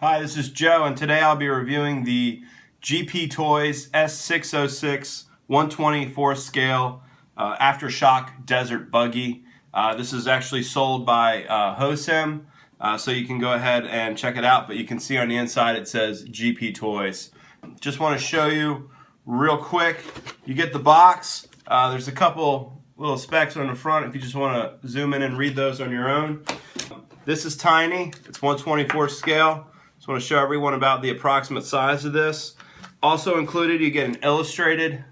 Hi, this is Joe, and today I'll be reviewing the GP Toys S606 124 scale Aftershock Desert Buggy. This is actually sold by Hosim, so you can go ahead and check it out, but you can see on the inside it says GP Toys. Just want to show you real quick. You get the box. There's a couple little specs on the front if you just want to zoom in and read those on your own. This is tiny. It's 124 scale. Just want to show everyone about the approximate size of this. Also included, you get an illustrated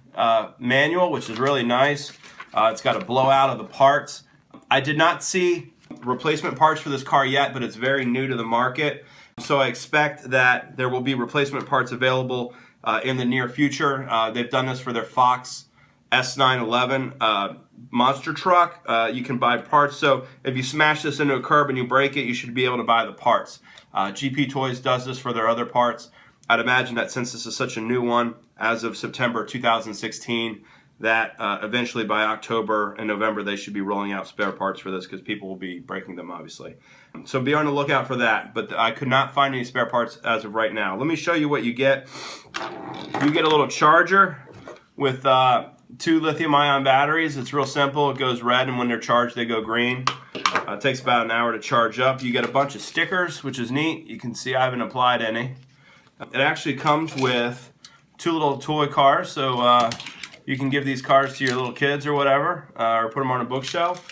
manual, which is really nice. It's got a blowout of the parts. I did not see replacement parts for this car yet, but it's very new to the market. So I expect that there will be replacement parts available in the near future. They've done this for their Foxx S911 monster truck. You can buy parts, so if you smash this into a curb and you break it, you should be able to buy the parts. GP Toys does this for their other parts. I'd imagine that since this is such a new one, as of September 2016, that eventually by October and November they should be rolling out spare parts for this because people will be breaking them, obviously. So be on the lookout for that, but I could not find any spare parts as of right now. Let me show you what you get. You get a little charger with 2 lithium-ion batteries. It's real simple. It goes red, and when they're charged, they go green. It takes about an hour to charge up. You get a bunch of stickers, which is neat. You can see I haven't applied any. It actually comes with 2 little toy cars, so you can give these cars to your little kids or whatever, or put them on a bookshelf.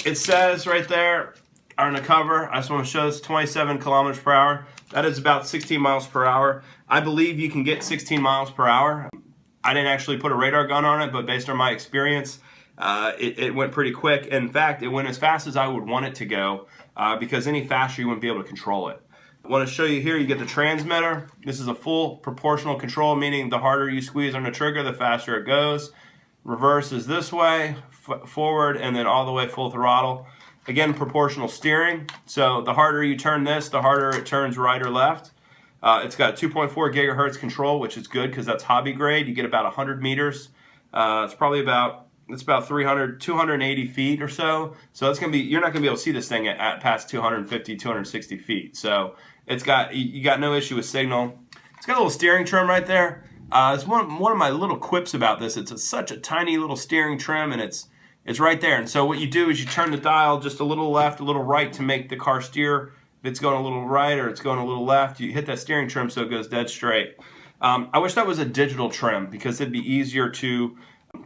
It says right there on the cover, I just want to show this, 27 kilometers per hour. That is about 16 miles per hour. I believe you can get 16 miles per hour. I didn't actually put a radar gun on it, but based on my experience, it went pretty quick. In fact, it went as fast as I would want it to go because any faster you wouldn't be able to control it. I want to show you here, you get the transmitter. This is a full proportional control, meaning the harder you squeeze on the trigger, the faster it goes. Reverse is this way, forward, and then all the way full throttle. Again, proportional steering. So the harder you turn this, the harder it turns right or left. It's got 2.4 gigahertz control, which is good because that's hobby grade. You get about 100 meters. It's about 280 feet or so. So it's gonna be, you're not gonna be able to see this thing at past 250, 260 feet. So you got no issue with signal. It's got a little steering trim right there. It's one of my little quips about this. It's such a tiny little steering trim, and it's right there. And so what you do is you turn the dial just a little left, a little right to make the car steer. If it's going a little right or it's going a little left, you hit that steering trim so it goes dead straight. I wish that was a digital trim because it'd be easier to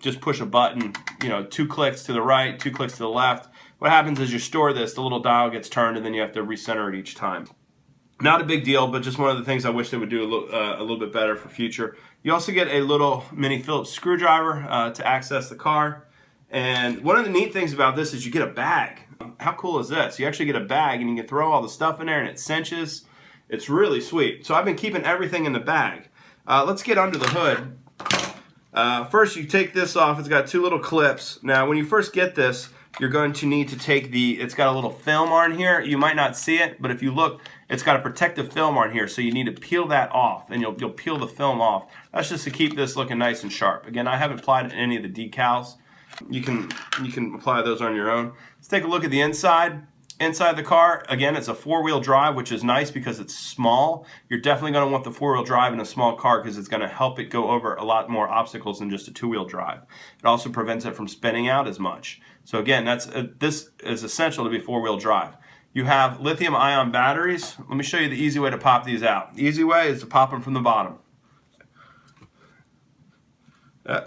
just push a button, 2 clicks to the right, 2 clicks to the left. What happens is you store this, the little dial gets turned, and then you have to recenter it each time. Not a big deal, but just one of the things I wish they would do a little bit better for future. You also get a little mini Phillips screwdriver to access the car. And one of the neat things about this is you get a bag. How cool is this? You actually get a bag and you can throw all the stuff in there and it cinches. It's really sweet. So I've been keeping everything in the bag. Let's get under the hood. First you take this off. It's got 2 little clips. Now when you first get this, you're going to need to take it's got a little film on here. You might not see it, but if you look, it's got a protective film on here, so you need to peel that off, and you'll peel the film off. That's just to keep this looking nice and sharp. Again, I haven't applied any of the decals. You can apply those on your own. Let's take a look at the inside. Inside the car, again, it's a 4-wheel drive, which is nice because it's small. You're definitely going to want the 4-wheel drive in a small car because it's going to help it go over a lot more obstacles than just a 2-wheel drive. It also prevents it from spinning out as much. So again, this is essential to be 4-wheel drive. You have lithium-ion batteries. Let me show you the easy way to pop these out. The easy way is to pop them from the bottom. A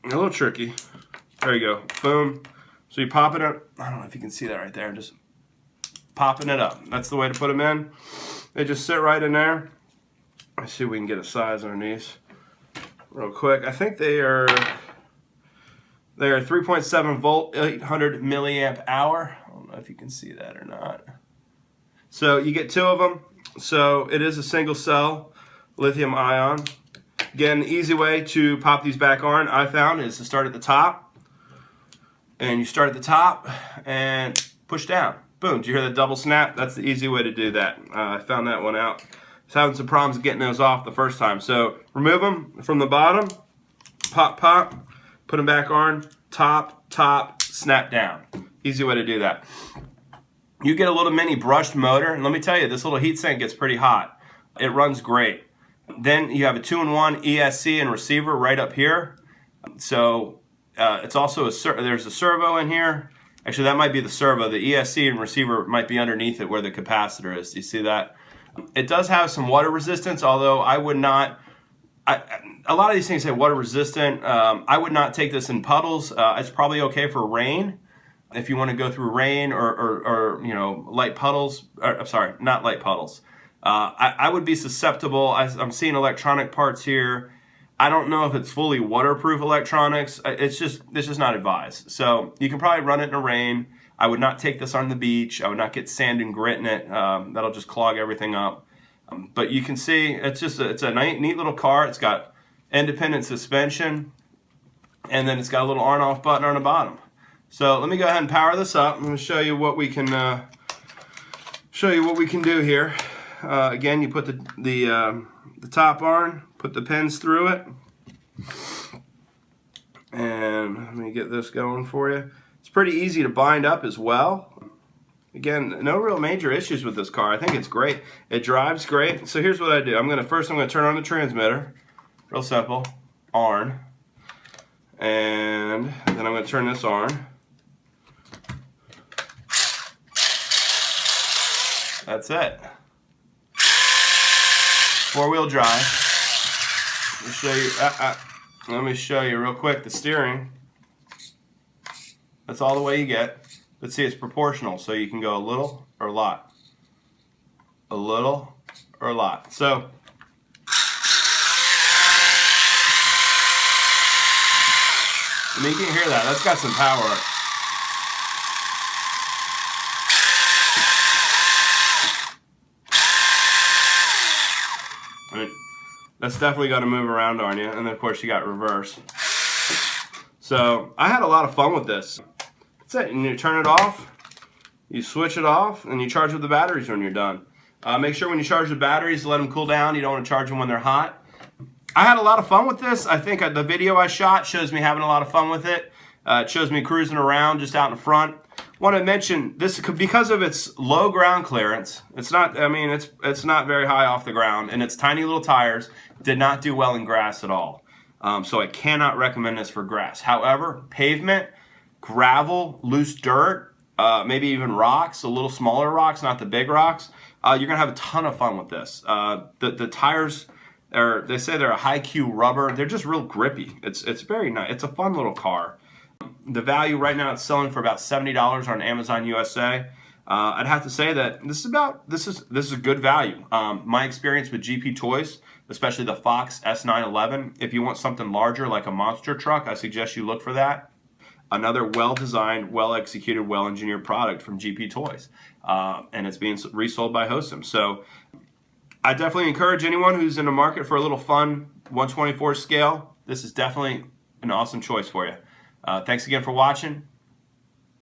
little tricky. There you go. Boom. So you pop it up. I don't know if you can see that right there. Just popping it up. That's the way to put them in. They just sit right in there. Let's see if we can get a size on these real quick. I think they are 3.7 volt, 800 milliamp hour. I don't know if you can see that or not. So you get 2 of them. So it is a single cell lithium ion. Again, the easy way to pop these back on, I found, is to start at the top. And you start at the top and push down. Boom, do you hear the double snap? That's the easy way to do that. I found that one out. I was having some problems getting those off the first time. So remove them from the bottom, pop, pop, put them back on, top, snap down. Easy way to do that. You get a little mini brushed motor, and let me tell you, this little heatsink gets pretty hot. It runs great. Then you have a 2-in-1 ESC and receiver right up here. So it's also there's a servo in here. Actually, that might be the servo. The ESC and receiver might be underneath it where the capacitor is. Do you see that? It does have some water resistance, although I would not. A lot of these things say water resistant. I would not take this in puddles. It's probably okay for rain. If you want to go through rain or you know, light puddles. I'm sorry, not light puddles. I would be susceptible. I'm seeing electronic parts here. I don't know if it's fully waterproof electronics. It's just not advised. So you can probably run it in the rain. I would not take this on the beach. I would not get sand and grit in it. That'll just clog everything up. But you can see it's a neat little car. It's got independent suspension, and then it's got a little on-off button on the bottom. So let me go ahead and power this up. I'm going to show you what we can do here. Again, you put the top on, put the pins through it, and let me get this going for you. It's pretty easy to bind up as well. Again, no real major issues with this car. I think it's great. It drives great. So here's what I do. First I'm going to turn on the transmitter. Real simple. On. And then I'm going to turn this on. That's it. Four-wheel drive. Let me show you real quick the steering. That's all the way you get. But see, it's proportional, so you can go a little or a lot. A little or a lot. So, I mean, you can hear that. That's got some power. I mean, that's definitely going to move around on you. And then, of course, you got reverse. So, I had a lot of fun with this. That's it. And you turn it off, you switch it off, and you charge with the batteries when you're done. Make sure when you charge the batteries, let them cool down. You don't want to charge them when they're hot. I had a lot of fun with this. I think the video I shot shows me having a lot of fun with it. It shows me cruising around just out in front. Want to mention this because of its low ground clearance. It's not. I mean, it's not very high off the ground, and its tiny little tires did not do well in grass at all. So I cannot recommend this for grass. However, pavement, gravel, loose dirt, maybe even rocks, a little smaller rocks, not the big rocks, you're going to have a ton of fun with this. The tires, they say they're a high Q rubber. They're just real grippy. It's very nice. It's a fun little car. The value right now, it's selling for about $70 on Amazon USA. I'd have to say that this is a good value. My experience with GP Toys, especially the Foxx S911, if you want something larger like a monster truck, I suggest you look for that. Another well-designed, well-executed, well-engineered product from GP Toys. And it's being resold by Hosim. So I definitely encourage anyone who's in the market for a little fun 1/24 scale. This is definitely an awesome choice for you. Thanks again for watching.